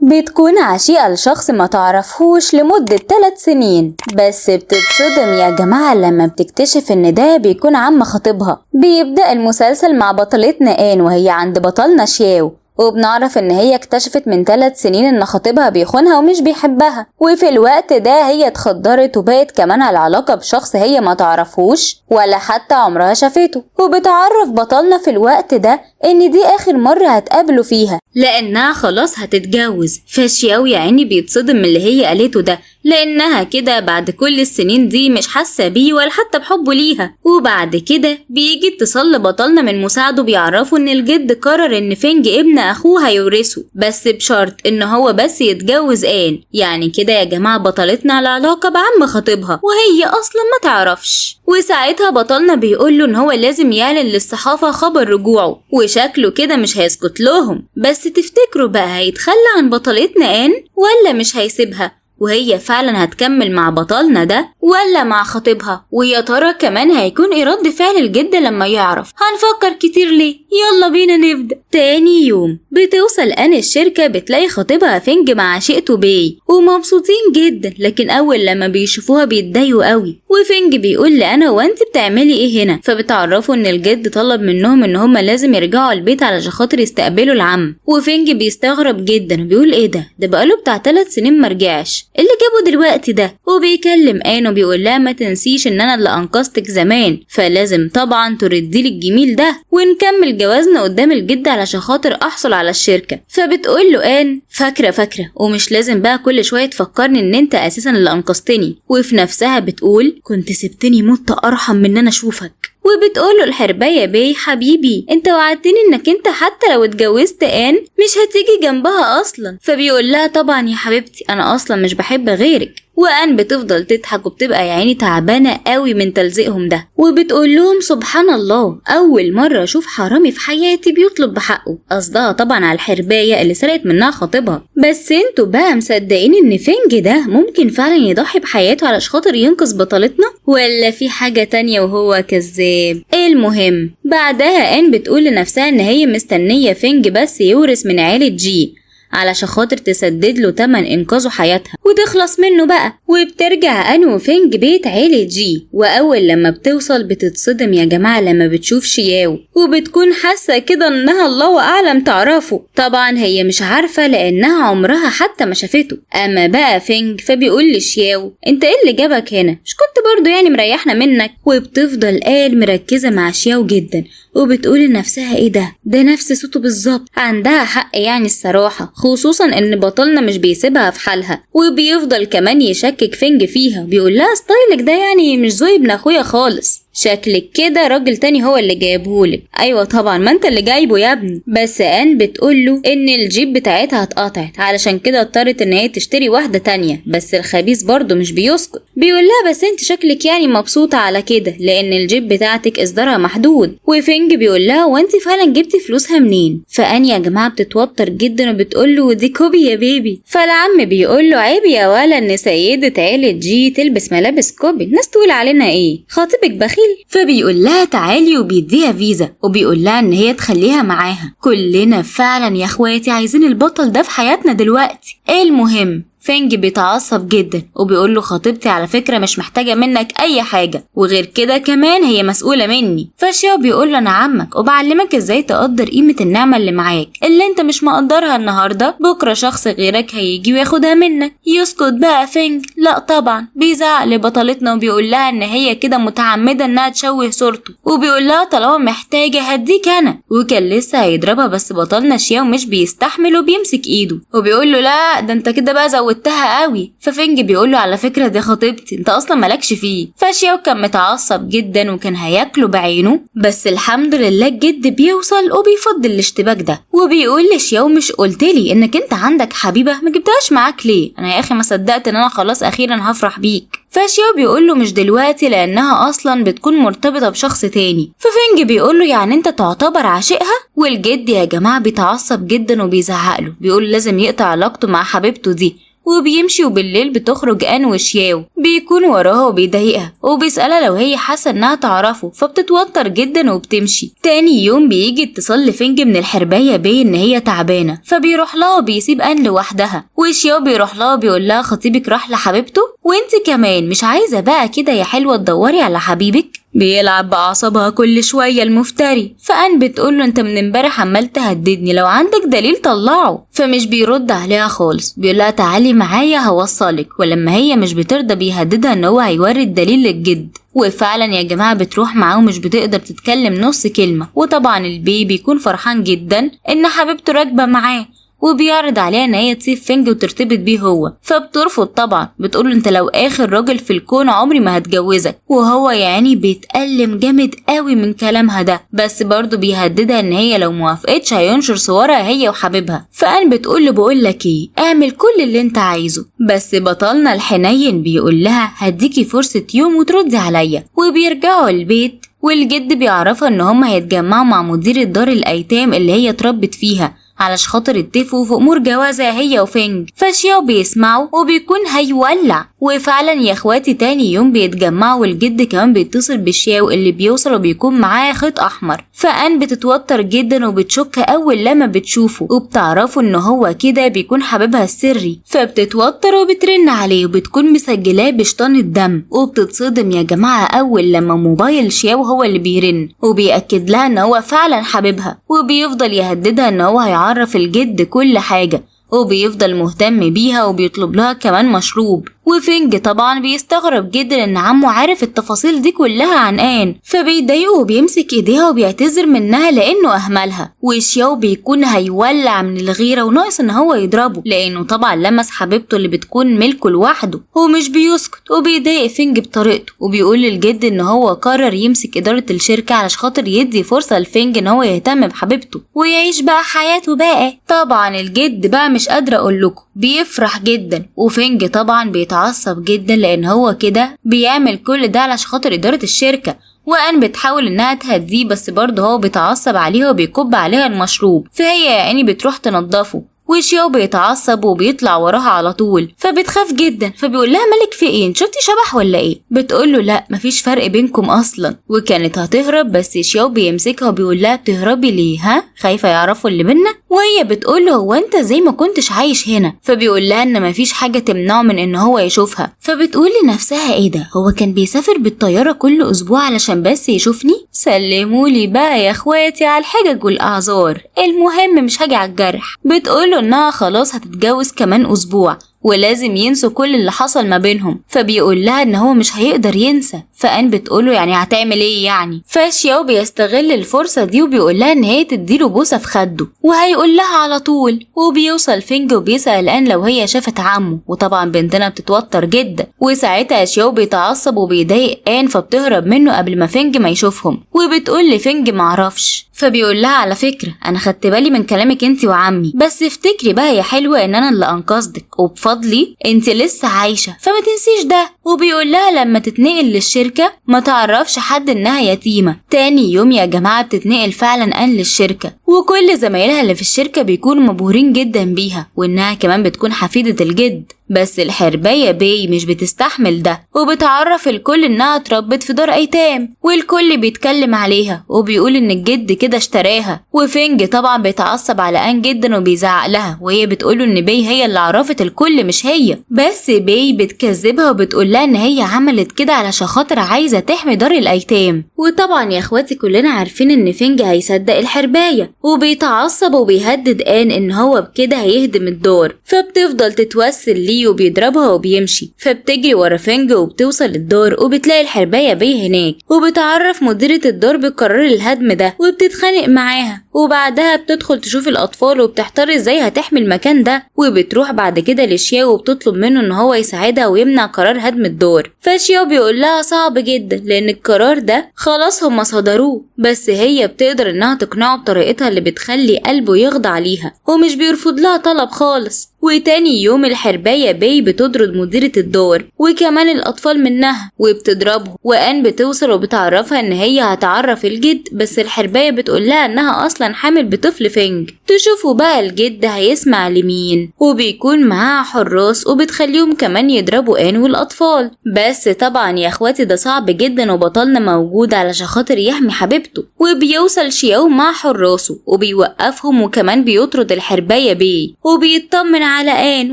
بتكون عشيقة لشخص ما تعرفهوش لمدة 3 سنين، بس بتتصدم يا جماعة لما بتكتشف ان ده بيكون عم خطيبها. بيبدأ المسلسل مع بطلتنا آن وهي عند بطلنا شياو، وبنعرف ان هي اكتشفت من 3 سنين ان خطيبها بيخونها ومش بيحبها، وفي الوقت ده هي اتخدرت وبقت كمان على علاقة بشخص هي ما تعرفهوش ولا حتى عمرها شافته. وبتعرف بطلنا في الوقت ده ان دي اخر مرة هتقابله فيها لانها خلاص هتتجوز. فشياو يا عيني بيتصدم من اللي هي قالته ده، لانها كده بعد كل السنين دي مش حاسة بيه ولا حتى بحبه ليها. وبعد كده بيجي اتصال لبطلنا من مساعده بيعرفوا ان الجد قرر ان فينج ابن اخوه هيورثه، بس بشرط ان هو بس يتجوز آن. يعني كده يا جماعة بطلتنا على علاقة بعم خطيبها وهي اصلا ما تعرفش. وساعتها بطلنا بيقوله ان هو لازم يعلن للصحافة خبر رجوعه، وشكله كده مش هيسكت لهم. بس تفتكروا بقى هيتخلى عن بطلتنا آن ولا مش هيسيبها؟ وهي فعلا هتكمل مع بطلنا ده ولا مع خطيبها؟ ويا ترى كمان هيكون ايه رد فعل الجد لما يعرف؟ هنفكر كتير ليه؟ يلا بينا نبدأ. تاني يوم بتوصل آن الشركة، بتلاقي خطيبها فينج مع عشيقته بي ومبسوطين جدا، لكن اول لما بيشوفوها بيتضايقوا قوي. وفينج بيقول لأنا وانت بتعملي ايه هنا؟ فبتعرفوا ان الجد طلب منهم ان هما لازم يرجعوا البيت علشان خاطر يستقبلوا العم. وفينج بيستغرب جدا وبيقول ايه ده بقاله بتاع 3 سنين مرجعش، اللي جابه دلوقتي ده؟ وبيكلم آن وبيقول لها ما تنسيش ان انا اللي انقذتك زمان، فلازم طبعا ترديلي الجميل ده ونكمل جوازنا قدام الجد علشان خاطر احصل على الشركة. فبتقول له آن فاكرة ومش لازم بقى كل شوية تفكرني ان انت اساسا اللي انقذتني. وفي نفسها بتقول كنت سبتني مت ارحم من ان انا اشوفك. وبتقوله الحرباية بي حبيبي انت وعدتني انك انت حتى لو اتجوزت آن مش هتيجي جنبها اصلا. فبيقول لها طبعا يا حبيبتي انا اصلا مش بحب غيرك. وآن بتفضل تضحك وبتبقى يا عيني تعبانة قوي من تلزيقهم ده، وبتقول لهم سبحان الله اول مرة اشوف حرامي في حياتي بيطلب بحقه. قصدها طبعا على الحرباية اللي سرقت منها خطيبها. بس انتوا بقى مصدقين ان فينج ده ممكن فعلا يضحي بحياته علشان خاطر ينقذ بطلتنا، ولا في حاجة تانية وهو كذاب؟ المهم بعدها آن بتقول لنفسها ان هي مستنية فينج بس يورث من عيلة جي علشان خاطر تسدد له تمن انقاذه حياتها وتخلص منه بقى. وبترجع آن وفينج بيت عيلة جي، واول لما بتوصل بتتصدم يا جماعة لما بتشوف شياو، وبتكون حاسة كده انها الله اعلم تعرفه. طبعا هي مش عارفة لانها عمرها حتى ما شافته. اما بقى فينج فبيقول لشياو انت ايه اللي جابك هنا؟ مش كنت برضو يعني مريحنا منك؟ وبتفضل آن مركزة مع شياو جدا وبتقول لنفسها ايه ده نفس صوته بالظبط. عندها حق يعني الصراحة، خصوصا ان بطلنا مش بيسيبها في حالها وبيفضل كمان يشكك فينج فيها. بيقول لها ستايلك ده يعني مش زي ابن اخويا خالص، شكلك كده راجل تاني هو اللي جايبهولك. ايوه طبعا ما انت اللي جايبه يا ابني. بس آن بتقوله ان الجيب بتاعتها اتقطعت علشان كده اضطرت ان هي تشتري واحدة تانية. بس الخبيث برضه مش بيسكت، بيقول لها بس انت شكلك يعني مبسوطة على كده لان الجيب بتاعتك اصدارها محدود. وفينج بيقول لها وانت فعلا جبتي فلوسها منين؟ فآن يا جماعة بتتوتر جدا وبتقوله دي كوبي يا بيبي. فالعم بيقوله عيب يا ولا ان سيدة عيلة جي تلبس ملابس كوبي، الناس تقول علينا ايه؟ خاطبك بخيل. فبيقول لها تعالي وبيديها فيزا وبيقول لها ان هي تخليها معاها. كلنا فعلا يا اخواتي عايزين البطل ده في حياتنا دلوقتي. المهم فينج بيتعصب جدا وبيقول له خطيبتي على فكرة مش محتاجة منك اي حاجة، وغير كده كمان هي مسؤولة مني. فشياو بيقول له انا عمك وبعلمك ازاي تقدر قيمة النعمة اللي معاك، اللي انت مش مقدرها النهاردة بكرة شخص غيرك هيجي وياخدها منك. يسكت بقى فينج؟ لا طبعا بيزعق لبطلتنا وبيقول لها ان هي كده متعمدة انها تشوه صورته، وبيقول لها طالما محتاجة هديك انا. وكان لسه هيضربها بس بطلنا شياو مش بيستحمل وبيمسك ايده وبيقول له لا ده انت كده بقى زودتها قوي. ففينج بيقول له على فكرة دي خطيبتي انت اصلا مالكش فيه. فشياو كان متعصب جدا وكان هياكله بعينه، بس الحمد لله الجد بيوصل وبيفضل الاشتباك ده وبيقول لشياو مش قلتلي انك انت عندك حبيبة؟ ما جبتهاش معاك ليه؟ انا يا اخي ما صدقت ان انا خلاص اخيرا هفرح بيك. فشياو بيقول له مش دلوقتي لانها اصلا بتكون مرتبطة بشخص تاني. ففينج بيقول له يعني انت تعتبر عاشقها؟ والجد يا جماعة بيتعصب جدا وبيزعق له، بيقول لازم يقطع علاقته مع حبيبته دي وبيمشي، وبالليل بتخرج آن وشياو بيكون وراها وبيضايقها وبيسألها لو هي حاسة انها تعرفه، فبتتوتر جدا وبتمشي. تاني يوم بيجي اتصال لفنج من الحرباية بيه ان هي تعبانة، فبيروح لها وبيسيب آن لوحدها، وشياو بيروح لها وبيقول لها خطيبك راح لحبيبته وانت كمان مش عايزة بقى كده يا حلوة تدوري على حبيبك؟ بيلعب بأعصابها كل شوية المفتري. فأن بتقوله انت من امبارح عمال تهددني، لو عندك دليل طلعه. فمش بيرد عليها خالص، بيقولها تعالي معايا هوصلك. ولما هي مش بترضى بيهددها ان هو هيوري الدليل للجد. وفعلا يا جماعة بتروح معاه ومش بتقدر تتكلم نص كلمة. وطبعا البي بيكون فرحان جدا ان حبيبته راكبة معاه، وبيعرض عليها ان هي تسيب فنج وترتبط بيه هو. فبترفض طبعا، بتقوله انت لو اخر راجل في الكون عمري ما هتجوزك. وهو يعني بيتألم جامد قوي من كلامها ده، بس برضه بيهددها ان هي لو موافقتش هينشر صورها هي وحبيبها. فأن بتقوله بقولك ايه، اعمل كل اللي انت عايزه، بس بطلنا الحنين بيقول لها هديكي فرصة يوم وتردي عليا. وبيرجعوا البيت، والجد بيعرفها ان هما هيتجمعوا مع مدير دار الايتام اللي هي اتربت فيها علشان خاطر يتفقوا في امور جوازها هي وفنج. فشياو بيسمعوا وبيكون هيولع. وفعلا يا اخواتي تاني يوم بيتجمعوا، والجد كمان بيتصل بشياو اللي بيوصل وبيكون معاه خيط احمر. فأن بتتوتر جدا وبتشك اول لما بتشوفه، وبتعرفوا ان هو كده بيكون حبيبها السري. فبتتوتر وبترن عليه وبتكون مسجلاه بشطان الدم. وبتتصدم يا جماعة اول لما موبايل شياو هو اللي بيرن، وبيأكد لها ان هو فعلا حبيبها. وبيفضل يهددها ان هو هيعرف الجد كل حاجة، وبيفضل مهتم بيها وبيطلب لها كمان مشروب. وفنج طبعا بيستغرب جدا ان عمه عارف التفاصيل دي كلها عن آن، فبيضايقه وبيمسك ايديها وبيعتذر منها لانه اهملها. وشياو بيكون هيولع من الغيرة وناقص ان هو يضربه، لانه طبعا لمس حبيبته اللي بتكون ملكه لوحده. ومش بيسكت وبيضايق فنج بطريقته، وبيقول للجد ان هو قرر يمسك ادارة الشركة علشان خاطر يدي فرصة لفنج ان هو يهتم بحبيبته ويعيش بقى حياته بقى. طبعا الجد بقى مش قادرة اقول لكم بيفرح جدا، وفنج طبعا بيتعصب جدا لان هو كده بيعمل كل ده علشان خاطر ادارة الشركة. وأن بتحاول انها تهديه، بس برضه هو بيتعصب عليها وبيكب عليها المشروب. فهي يعني بتروح تنضفه، وشياو بيتعصب وبيطلع وراها على طول. فبتخاف جدا، فبيقول لها مالك في ايه، شفتي شبح ولا ايه؟ بتقول له لا مفيش فرق بينكم اصلا. وكانت هتهرب، بس شياو بيمسكها وبيقول لها بتهربي ليه؟ ها خايفه يعرفوا اللي بينا؟ وهي بتقول له هو انت زي ما كنتش عايش هنا. فبيقول لها ان مفيش حاجه تمنعه من ان هو يشوفها. فبتقول لنفسها ايه ده، هو كان بيسافر بالطياره كل اسبوع علشان بس يشوفني؟ سلمولي بقى يا اخواتي على الحجج والاعذار، المهم مش هاجي على الجرح. بتقول انها خلاص هتتجوز كمان اسبوع ولازم ينسوا كل اللي حصل ما بينهم. فبيقول لها ان هو مش هيقدر ينسى. فأن بتقوله يعني هتعمل ايه يعني؟ فشياو بيستغل الفرصة دي وبيقول لها ان هي تديله بوسة في خده وهيقول لها على طول. وبيوصل فينج وبيسأل أن لو هي شافت عمه، وطبعا بنتنا بتتوتر جدا. وساعتها شياو بيتعصب وبيضايق آن، فبتهرب منه قبل ما فينج ما يشوفهم. وبتقول لفينج معرفش. فبيقول لها على فكرة انا خدت بالي من كلامك انت وعمي، بس افتكري بقى يا حلوة ان انا اللي انقذتك، وبفضلي انت لسه عايشة فما تنسيش ده. وبيقول لها لما تتنقل للشركة ما تعرفش حد انها يتيمة. تاني يوم يا جماعة بتتنقل فعلا آن للشركة، وكل زمايلها اللي في الشركة بيكونوا مبهورين جدا بيها، وانها كمان بتكون حفيدة الجد. بس الحرباية بي مش بتستحمل ده، وبتعرف الكل انها اتربت في دار ايتام، والكل بيتكلم عليها وبيقول ان الجد كده اشتراها. وفينج طبعا بيتعصب على آن جدا وبيزعق لها، وهي بتقوله ان بي هي اللي عرفت الكل مش هي. بس بي بتكذبها وبتقول لها ان هي عملت كده علشان خاطر عايزة تحمي دار الايتام. وطبعا يا اخواتي كلنا عارفين ان فينج هيصدق الحرباية، وبيتعصب وبيهدد آن ان هو بكده هيهدم الدار. فبتفضل تتوسل ليه وبيضربها وبيمشي. فبتجري ورا فينج وبتوصل الدار، وبتلاقي الحرباية بيه هناك، وبتعرف مديرة الدار بقرار الهدم ده وبتتخانق معاها. وبعدها بتدخل تشوف الأطفال وبتحتار ازاي هتحمي المكان ده. وبتروح بعد كده لشياو وبتطلب منه ان هو يساعدها ويمنع قرار هدم الدار. فشياو بيقول لها صعب جدا لان القرار ده خلاص هما صدروه، بس هي بتقدر انها تقنعه بطريقتها اللي بتخلي قلبه يخضع ليها، ومش بيرفض لها طلب خالص. وتاني يوم الحرباية باي بتطرد مديرة الدار وكمان الأطفال منها وبتضربهم، وآن بتوصل وبتعرفها إن هي هتعرف الجد، بس الحرباية بتقولها إنها أصلا حامل بطفل فينج. تشوفوا بقى الجد هيسمع لمين، وبيكون معاها حراس وبتخليهم كمان يضربوا آن والأطفال. بس طبعا يا اخواتي ده صعب جدا وبطلنا موجود علشان خاطر يحمي حبيبته، وبيوصل شياو مع حراسه وبيوقفهم وكمان بيطرد الحرباية بيه وبيطمن على آن،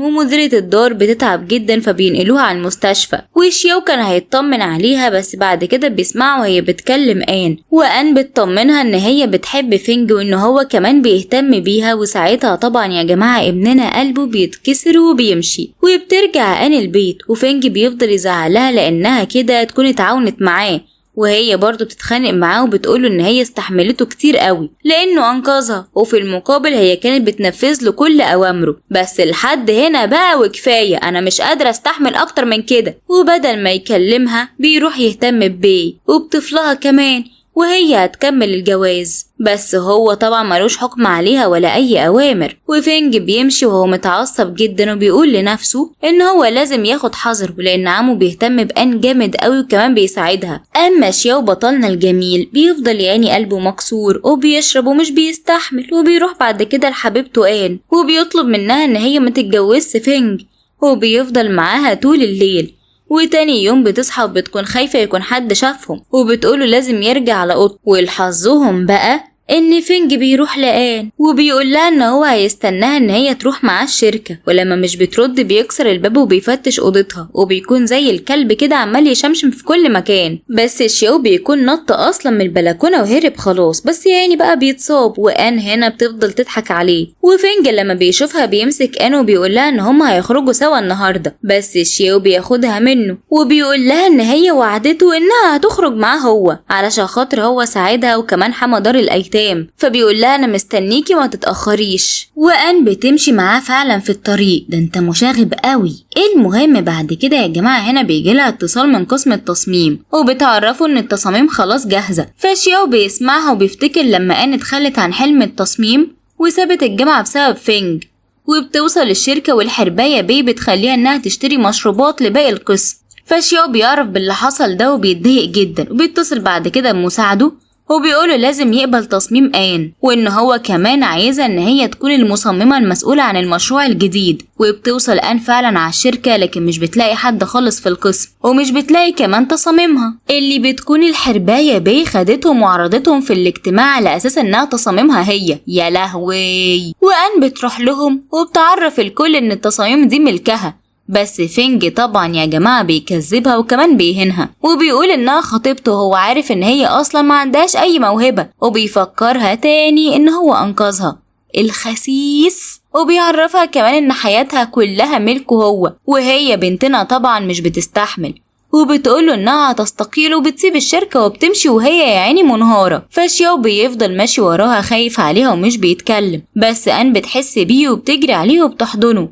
ومديرة الدار بتتعب جدا فبينقلوها على المستشفى، وشياو كان هيطمن عليها بس بعد كده بيسمعوا وهي بتكلم آن، وآن بتطمنها ان هي بتحب فينج وان هو كمان بيهتم بيها، وساعتها طبعا يا جماعة ابننا قلبه بيتكسر وبيمشي، وبترجع آن البيت وفينج بيفضل يزعلها لانها كده تكون اتعاونت معاه، وهي برضو بتتخانق معاه وبتقوله ان هي استحملته كتير قوي لانه انقذها، وفي المقابل هي كانت بتنفذ له كل اوامره، بس لحد هنا بقى وكفايه، انا مش قادره استحمل اكتر من كده. وبدل ما يكلمها بيروح يهتم ببيه وبطفلها كمان، وهي هتكمل الجواز، بس هو طبعا ملوش حكم عليها ولا اي اوامر. وفينج بيمشي وهو متعصب جدا وبيقول لنفسه ان هو لازم ياخد حذره لان عمه بيهتم بآن جامد قوي وكمان بيساعدها. اما شياو بطلنا الجميل بيفضل يعني قلبه مكسور وبيشرب ومش بيستحمل، وبيروح بعد كده لحبيبته آن وبيطلب منها ان هي ما تتجوزش فينج، وبيفضل معاها طول الليل. وتاني يوم بتصحى وبتكون خايفة يكون حد شافهم وبتقوله لازم يرجع على اوضته، ولحظهم بقى ان فينج بيروح لآن وبيقول لها ان هو هيستناها ان هي تروح معاه الشركة، ولما مش بترد بيكسر الباب وبيفتش اوضتها وبيكون زي الكلب كده عمال يشمشم في كل مكان. بس شياو بيكون نط اصلا من البلكونة وهرب خلاص، بس يعني بقى بيتصاب، وآن هنا بتفضل تضحك عليه. وفينج لما بيشوفها بيمسك آن وبيقول لها ان هما هيخرجوا سوا النهارده، بس شياو بياخدها منه وبيقول لها ان هي وعدته انها هتخرج معاه هو علشان خاطر هو ساعدها وكمان حمى دار الايتام، فبيقول لها انا مستنيكي وما تتاخريش. وآن بتمشي معاه فعلا في الطريق، ده انت مشاغب قوي. المهم بعد كده يا جماعه هنا بيجي لها اتصال من قسم التصميم وبتعرفوا ان التصاميم خلاص جاهزه، فشياو بيسمعها وبيفتكر لما آن اتخلت عن حلم التصميم وسابت الجامعه بسبب فينج، وبتوصل الشركه والحربايه بيه بتخليها انها تشتري مشروبات لباقي القسم. فشياو بيعرف باللي حصل ده وبيتضايق جدا، وبيتصل بعد كده بمساعده وبيقوله لازم يقبل تصميم آن، وان هو كمان عايزة ان هي تكون المصممة المسؤولة عن المشروع الجديد. وبتوصل آن فعلا على الشركة لكن مش بتلاقي حد خالص في القسم، ومش بتلاقي كمان تصاميمها اللي بتكون الحرباية بيه خدتهم وعرضتهم في الاجتماع على اساس انها تصاميمها هي. يا لهوي. وآن بتروح لهم وبتعرف الكل ان التصاميم دي ملكها، بس فينج طبعا يا جماعة بيكذبها وكمان بيهنها وبيقول انها خطيبته، هو عارف ان هي اصلا ما عندهاش اي موهبة، وبيفكرها تاني ان هو انقذها الخسيس، وبيعرفها كمان ان حياتها كلها ملكه هو، وهي بنتنا طبعا مش بتستحمل، وبتقوله انها هتستقيل وبتسيب الشركة وبتمشي وهي يا عيني منهارة. فشياو بيفضل ماشي وراها خايف عليها ومش بيتكلم، بس آن بتحس بيه وبتجري عليه وبتحضنه.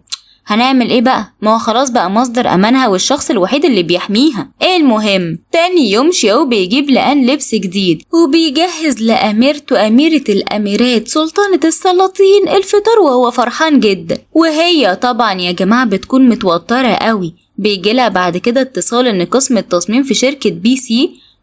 هنعمل ايه بقى؟ ما هو خلاص بقى مصدر امانها والشخص الوحيد اللي بيحميها. المهم تاني يوم شياو بيجيب لآن لبس جديد وبيجهز لأميرته أميرة الأميرات سلطانة السلاطين الفطار، وهو فرحان جدا. وهي طبعا يا جماعة بتكون متوترة قوي. بيجيلها بعد كده اتصال ان قسم التصميم في شركة BC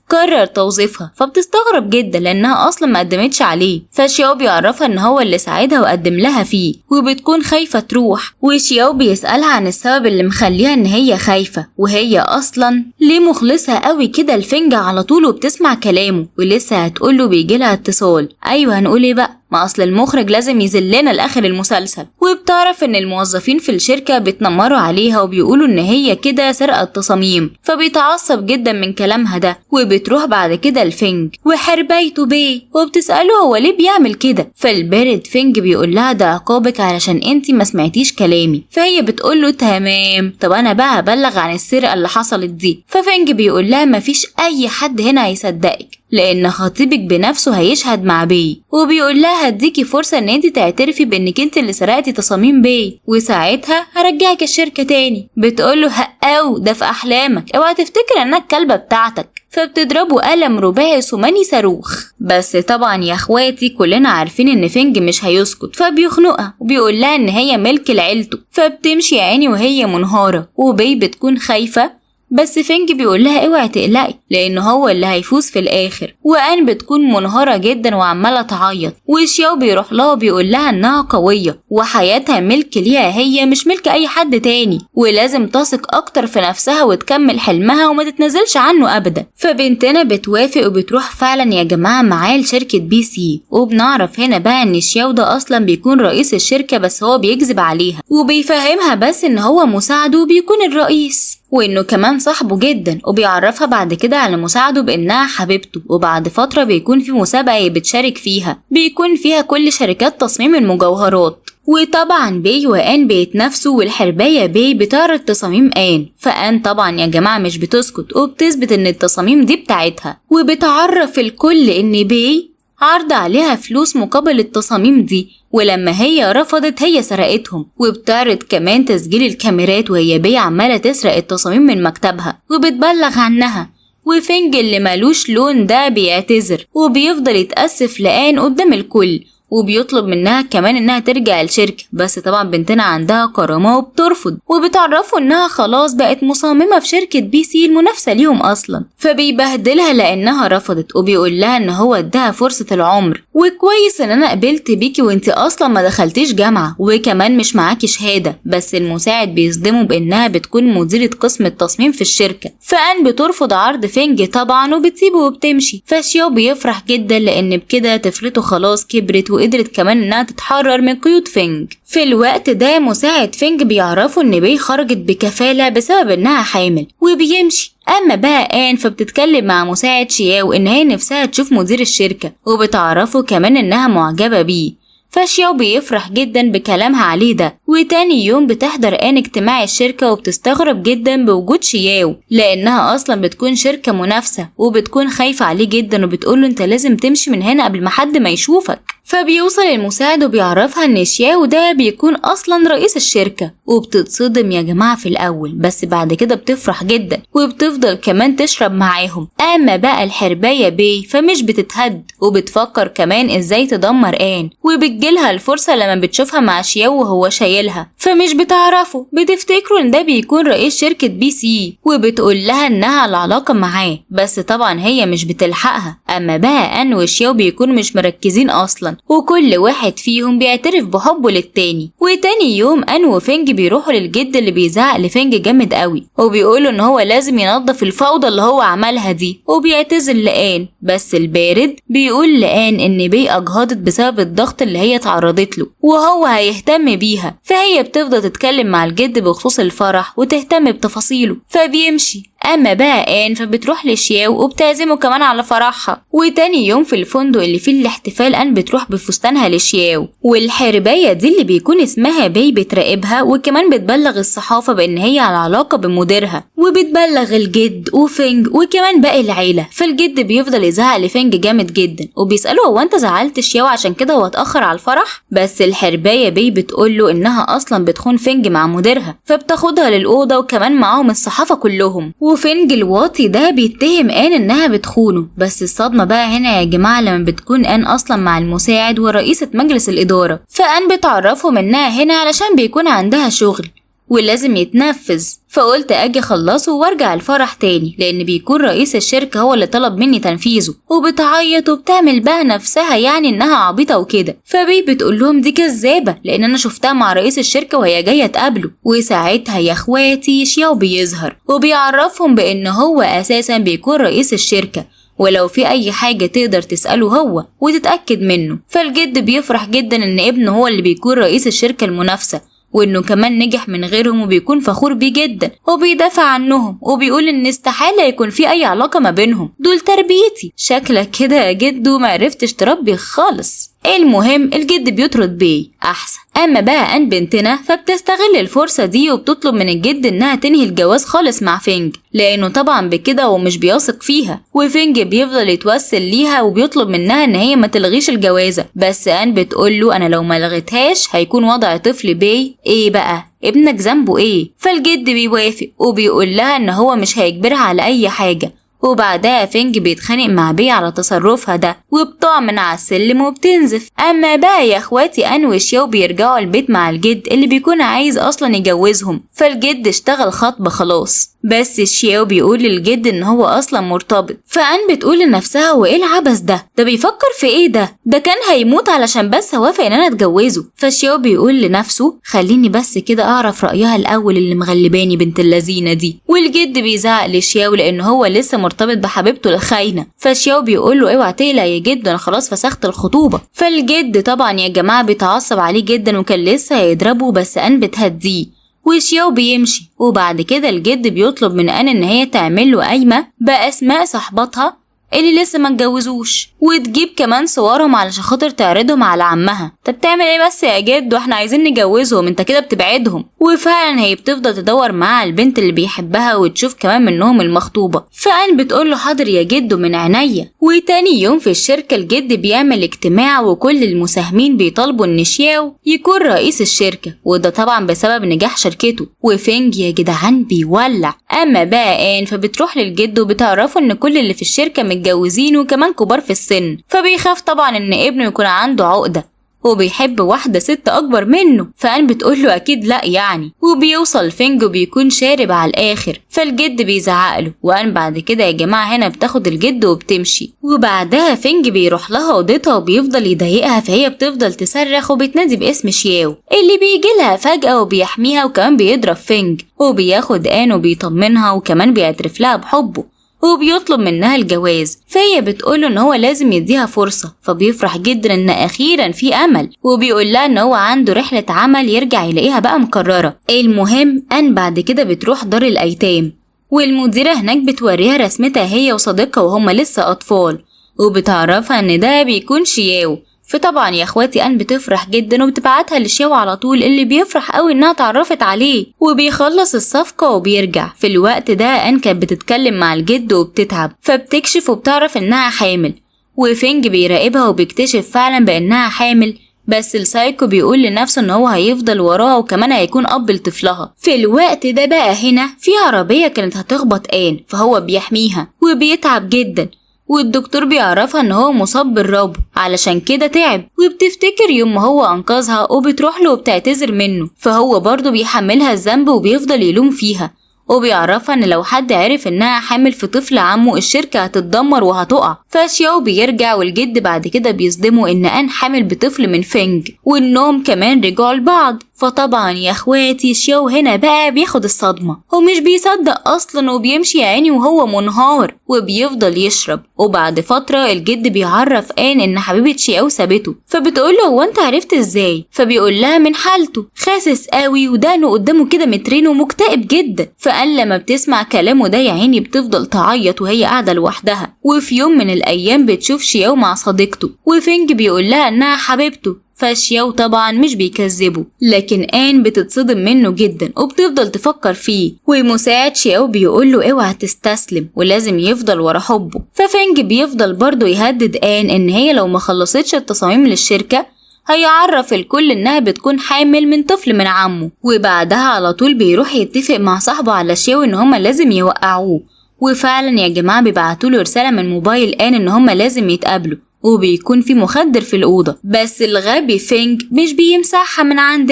قرر توظيفها، فبتستغرب جدا لانها اصلا ما قدمتش عليه. فشياو بيعرفها ان هو اللي ساعدها وقدم لها فيه، وبتكون خايفة تروح، وشياو بيسألها عن السبب اللي مخليها ان هي خايفة، وهي اصلا ليه مخلصة قوي كده لفينج على طول وبتسمع كلامه. ولسه هتقوله بيجيلها اتصال. ايوه هنقول ايه بقى، ما اصل المخرج لازم يذلنا لاخر المسلسل. وبتعرف ان الموظفين في الشركة بيتنمروا عليها وبيقولوا ان هي كده سرقة تصاميم، فبيتعصب جدا من كلامها ده. وبتروح بعد كده لفينج وحربايته بيه وبتسأله هو ليه بيعمل كده، فالبارد فينج بيقول لها ده عقابك علشان انتي ما سمعتيش كلامي. فهي بتقوله تمام، طب انا بقى هبلغ عن السرقة اللي حصلت دي. ففينج بيقول لها مفيش اي حد هنا هيصدقك لان خطيبك بنفسه هيشهد مع بي، وبيقول لها هديكي فرصة ان انت تعترفي بانك انت اللي سرقتي تصاميم بي، وساعتها هرجعك الشركة تاني. بتقوله هقاو ده في احلامك، اوعى تفتكر انها الكلبة بتاعتك. فبتضربه قلم رباعي ثماني صاروخ. بس طبعا يا اخواتي كلنا عارفين ان فينج مش هيسكت، فبيخنقها وبيقول لها ان هي ملك لعيلته، فبتمشي يا عيني وهي منهارة، وبي بتكون خايفة. بس فينج بيقول لها اوعي تقلقي لان هو اللي هيفوز في الاخر. وان بتكون منهارة جدا وعمالة تعيط، وشياو بيروح لها وبيقول لها انها قوية وحياتها ملك ليها هي مش ملك اي حد تاني، ولازم تثق اكتر في نفسها وتكمل حلمها وما تتنازلش عنه ابدا. فبنتنا بتوافق وبتروح فعلا يا جماعة معاه لشركة بي سي، وبنعرف هنا بقى ان شياو ده اصلا بيكون رئيس الشركة بس هو بيكذب عليها وبيفهمها بس ان هو مساعده وبيكون الرئيس، وانه كمان صاحبه جدا، وبيعرفها بعد كده على مساعده بانها حبيبته. وبعد فترة بيكون في مسابقة هي بتشارك فيها، بيكون فيها كل شركات تصميم المجوهرات، وطبعا بي وان بيتنافسوا، والحرباية بي بتعرض تصاميم ان، فان طبعا يا جماعة مش بتسكت وبتثبت ان التصاميم دي بتاعتها، وبتعرف الكل ان بي عرض عليها فلوس مقابل التصاميم دي، ولما هي رفضت هي سرقتهم. وبتعرض كمان تسجيل الكاميرات وهي بي عمالة تسرق التصاميم من مكتبها وبتبلغ عنها. وفينج اللي مالوش لون ده بيعتذر وبيفضل يتأسف لآن قدام الكل، وبيطلب منها كمان انها ترجع الشركة، بس طبعا بنتنا عندها كرامة وبترفض، وبتعرفه انها خلاص بقت مصممة في شركة بي سي المنافسة ليهم اصلا. فبيبهدلها لانها رفضت، وبيقول لها ان هو اداها فرصة العمر، وكويس ان انا قبلت بيكي وانت اصلا ما دخلتيش جامعة وكمان مش معاكي شهادة. بس المساعد بيصدمه بانها بتكون مديرة قسم التصميم في الشركة. فان بترفض عرض فينج طبعا وبتسيبه وبتمشي. فشياو بيفرح جدا لان بكده طفلته خلاص كبرت وقدرت كمان انها تتحرر من قيود فينج. في الوقت ده مساعد فينج بيعرفوا ان بي خرجت بكفالة بسبب انها حامل وبيمشي. اما بقى ان فبتتكلم مع مساعد شياو ان هي نفسها تشوف مدير الشركة، وبتعرفه كمان انها معجبة بيه. فشياو بيفرح جدا بكلامها عليه ده. وتاني يوم بتحضر ان اجتماع الشركة وبتستغرب جدا بوجود شياو لانها اصلا بتكون شركة منافسة، وبتكون خايفة عليه جدا وبتقوله انت لازم تمشي من هنا قبل ما حد ما يشوفك. فبيوصل المساعد وبيعرفها ان شياو ده بيكون اصلا رئيس الشركة، وبتتصدم يا جماعة في الاول، بس بعد كده بتفرح جدا وبتفضل كمان تشرب معاهم. اما بقى الحرباية بي فمش بتتهد، وبتفكر كمان ازاي تدمر ان، وبتجيلها الفرصة لما بتشوفها مع شياو وهو شايلها، فمش بتعرفه، بتفتكروا ان ده بيكون رئيس شركة بي سي، وبتقول لها انها على علاقة معاه، بس طبعا هي مش بتلحقها. اما بقى ان وشياو بيكونوا مش مركزين اصلا، وكل واحد فيهم بيعترف بحبه للتاني. وتاني يوم ان وفينج بيروحوا للجد اللي بيزعق لفينج جامد قوي، وبيقولوا ان هو لازم ينظف الفوضى اللي هو عملها دي، وبيعتذر لآن. بس البارد بيقول لآن ان بي اجهضت بسبب الضغط اللي هي اتعرضت له، وهو هيهتم بيها. فهي بتفضل تتكلم مع الجد بخصوص الفرح وتهتم بتفاصيله، فبيمشي. اما بقى ان فبتروح لشياو وبتعزمه كمان على فرحها. وتاني يوم في الفندق اللي فيه الاحتفال ان بتروح بفستانها لشياو، والحرباية دي اللي بيكون اسمها بي بتراقبها، وكمان بتبلغ الصحافة بان هي على علاقة بمديرها، وبتبلغ الجد وفينج وكمان باقي العيلة. فالجد بيفضل يزعق لفينج جامد جدا، وبيسأله هو انت زعلت شياو عشان كده هو اتأخر على الفرح؟ بس الحرباية بي بتقوله انها اصلا بتخون فينج مع مديرها، فبتاخدها للأوضة وكمان معاهم الصحافة كلهم. وفينج الواطي ده بيتهم ان انها بتخونه. بس الصدمة بقى هنا يا جماعة لما بتكون ان اصلا مع المساعد ورئيسة مجلس الادارة، فان بتعرفهم انها هنا علشان بيكون عندها شغل ولازم يتنفذ. فقلت اجي اخلصه وارجع الفرح تاني، لان بيكون رئيس الشركة هو اللي طلب مني تنفيذه. وبتعيط وبتعمل بقى نفسها يعني انها عبيطة وكده. فبي بتقول لهم دي كذابة لان انا شفتها مع رئيس الشركة وهي جاية تقابله. وساعتها يا اخواتي شياو بيظهر وبيعرفهم بان هو اساسا بيكون رئيس الشركة، ولو في اي حاجة تقدر تسأله هو وتتأكد منه. فالجد بيفرح جدا ان ابنه هو اللي بيكون رئيس الشركة المنافسة، وانه كمان نجح من غيرهم، وبيكون فخور بيه جدا وبيدافع عنهم، وبيقول ان استحالة يكون في اي علاقة ما بينهم، دول تربيتي. شكلك كده يا جدو معرفتش تربي خالص. المهم الجد بيطرد بيه احسن. اما بقى ان بنتنا فبتستغل الفرصة دي وبتطلب من الجد انها تنهي الجواز خالص مع فينج، لانه طبعا بكده هو مش بيثق فيها، وفينج بيفضل يتوسل ليها وبيطلب منها ان هي ما تلغيش الجوازة، بس ان بتقوله انا لو ما لغيتهاش هيكون وضع طفل بيه. ايه بقى ابنك ذنبه ايه؟ فالجد بيوافق وبيقول لها ان هو مش هيجبرها على اي حاجة. وبعدها فينج بيتخانق مع بي على تصرفها ده وبتقع من على السلم وبتنزف. اما بقى يا اخواتي ان وشياو بيرجعوا البيت مع الجد اللي بيكون عايز اصلا يجوزهم، فالجد اشتغل خطبة خلاص، بس شياو بيقول للجد ان هو اصلا مرتبط. فان بتقول لنفسها وايه العبث ده بيفكر في ايه؟ ده كان هيموت علشان بس وافق ان انا اتجوزه. فشياو بيقول لنفسه خليني بس كده اعرف رايها الاول اللي مغلباني بنت اللذينه دي. والجد بيزعق لشياو لان هو لسه مرتبط بحبيبته الخاينه. فشياو بيقول له اوعى تقلق يا جد انا خلاص فسخت الخطوبه. فالجد طبعا يا جماعه بيتعصب عليه جدا وكان لسه هيضربه، بس ان بتهديه وشياو بيمشي. وبعد كده الجد بيطلب من ان هي تعمل له قايمه باسماء صاحباتها اللي لسه ما اتجوزوش، وتجيب كمان صورهم علشان خاطر تعرضهم على عمها. طب تعمل ايه بس يا جد واحنا عايزين نجوزهم، انت كده بتبعدهم. وفعلا هي بتفضل تدور معاه على البنت اللي بيحبها وتشوف كمان منهم المخطوبه. فان بتقول له حاضر يا جد من عينيا. وتاني يوم في الشركه الجد بيعمل اجتماع وكل المساهمين بيطالبوا ان شياو يكون رئيس الشركه، وده طبعا بسبب نجاح شركته. وفينج يا جدعان بيولع. اما بقى ان فبتروح للجد وبتعرفوا ان كل اللي في الشركه متجوزين وكمان كبار في السن، فبيخاف طبعا ان ابنه يكون عنده عقدة وبيحب واحدة ست اكبر منه. فان بتقول له اكيد لا يعني. وبيوصل فينج وبيكون شارب على الاخر، فالجد بيزعقله. وان بعد كده يا جماعة هنا بتاخد الجد وبتمشي. وبعدها فينج بيروح لها اوضتها وبيفضل يضايقها، فهي بتفضل تصرخ وبتنادي باسم شياو اللي بيجي لها فجأة وبيحميها وكمان بيضرب فينج. وبياخد ان وبيطمنها وكمان بيعترف لها بحبه وبيطلب منها الجواز. فهي بتقوله ان هو لازم يديها فرصة، فبيفرح جدا ان اخيرا في امل، وبيقول لها ان هو عنده رحلة عمل يرجع يلاقيها بقى مكررة. المهم ان بعد كده بتروح دار الايتام، والمديرة هناك بتوريها رسمتها هي وصديقها وهما لسه اطفال، وبتعرفها ان ده بيكون شياو. فطبعا يا اخواتي ان بتفرح جدا وبتبعتها لشياو على طول اللي بيفرح قوي انها اتعرفت عليه. وبيخلص الصفقة وبيرجع. في الوقت ده ان كانت بتتكلم مع الجد وبتتعب، فبتكشف وبتعرف انها حامل. وفينج بيراقبها وبيكتشف فعلا بانها حامل، بس السايكو بيقول لنفسه ان هو هيفضل وراها وكمان هيكون اب لطفلها. في الوقت ده بقى هنا في عربية كانت هتخبط فهو بيحميها وبيتعب جدا، والدكتور بيعرفها ان هو مصاب بالربو علشان كده تعب. وبتفتكر يوم ما هو انقذها وبتروح له وبتعتذر منه، فهو برضه بيحملها الذنب وبيفضل يلوم فيها. وبيعرفها ان لو حد عرف انها حامل في طفل عمه الشركة هتتدمر وهتقع. فشياو بيرجع والجد بعد كده بيصدموا ان حامل بطفل من فينج، وانهم كمان رجعوا لبعض. فطبعا يا اخواتي شياو هنا بقى بياخد الصدمة ومش بيصدق اصلا، وبيمشي يا عيني وهو منهار وبيفضل يشرب. وبعد فترة الجد بيعرف ان حبيبة شياو سابته، فبتقوله هو انت عرفت ازاي؟ فبيقول لها من حالته خاسس قوي ودانه قدامه كده مترين ومكتئب جدا. فقال لما بتسمع كلامه ده يا عيني بتفضل تعيط وهي قاعدة لوحدها. وفي يوم من الايام بتشوف شياو مع صديقته، وفينج بيقول لها انها حبيبته. فشياو طبعا مش بيكذبه، لكن ان بتتصدم منه جدا وبتفضل تفكر فيه. ومساعد شياو بيقوله اوعى تستسلم ولازم يفضل ورا حبه. ففينج بيفضل برضه يهدد ان هي لو ما خلصتش التصاميم للشركة هيعرف الكل انها بتكون حامل من طفل من عمه. وبعدها على طول بيروح يتفق مع صاحبه على شياو ان هما لازم يوقعوه. وفعلا يا جماعة بيبعتوله رسالة من موبايل ان هما لازم يتقابلوا، وبيكون في مخدر في الأوضة. بس الغبي فينج مش بيمسحها من عند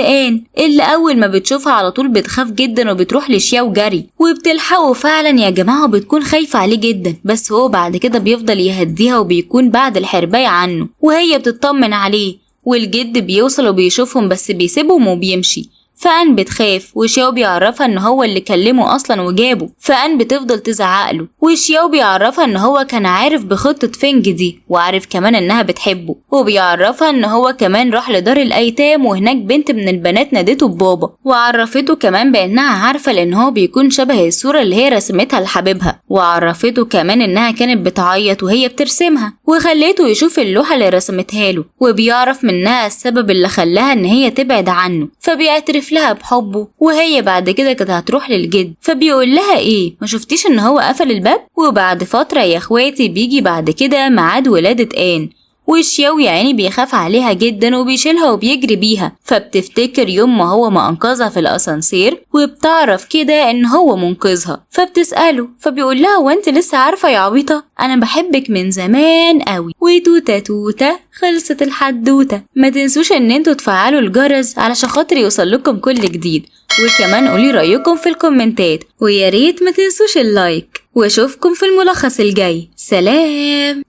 اللي أول ما بتشوفها على طول بتخاف جدا وبتروح لشياو جري وبتلحقه فعلا يا جماعة وبتكون خايفة عليه جدا. بس هو بعد كده بيفضل يهديها وبيكون بعد الحرباية عنه وهي بتطمن عليه. والجد بيوصل وبيشوفهم بس بيسيبهم وبيمشي. فان بتخاف وشياو بيعرفها ان هو اللي كلمه اصلا وجابه. فان بتفضل تزعقله وشياو بيعرفها ان هو كان عارف بخطة فينج دي وعارف كمان انها بتحبه. وبيعرفها ان هو كمان راح لدار الايتام وهناك بنت من البنات نادته ببابا وعرفته كمان بانها عارفة لان هو بيكون شبه الصورة اللي هي رسمتها لحبيبها. وعرفته كمان إنها كانت بتعيط وهي بترسمها، وخليته يشوف اللوحة اللي رسمتها له وبيعرف منها السبب اللي خلاها إن هي تبعد عنه، فبيعترف لها بحبه. وهي بعد كده كانت هتروح للجد، فبيقول لها إيه، ما شفتيش إن هو قفل الباب؟ وبعد فترة يا إخواتي بيجي بعد كده ميعاد ولادة آن، والشياو يا عيني بيخاف عليها جدا وبيشيلها وبيجري بيها، فبتفتكر يوم ما هو ما انقذها في الاسانسير وبتعرف كده ان هو منقذها، فبتسأله فبيقول لها وانت لسه عارفة يا عبيطة انا بحبك من زمان قوي. وتوتة توتة خلصت الحدوتة. ما تنسوش ان انتوا تفعلوا الجرس علشان خاطر يوصل لكم كل جديد، وكمان قولي رأيكم في الكومنتات، ويا ريت ما تنسوش اللايك، واشوفكم في الملخص الجاي. سلام.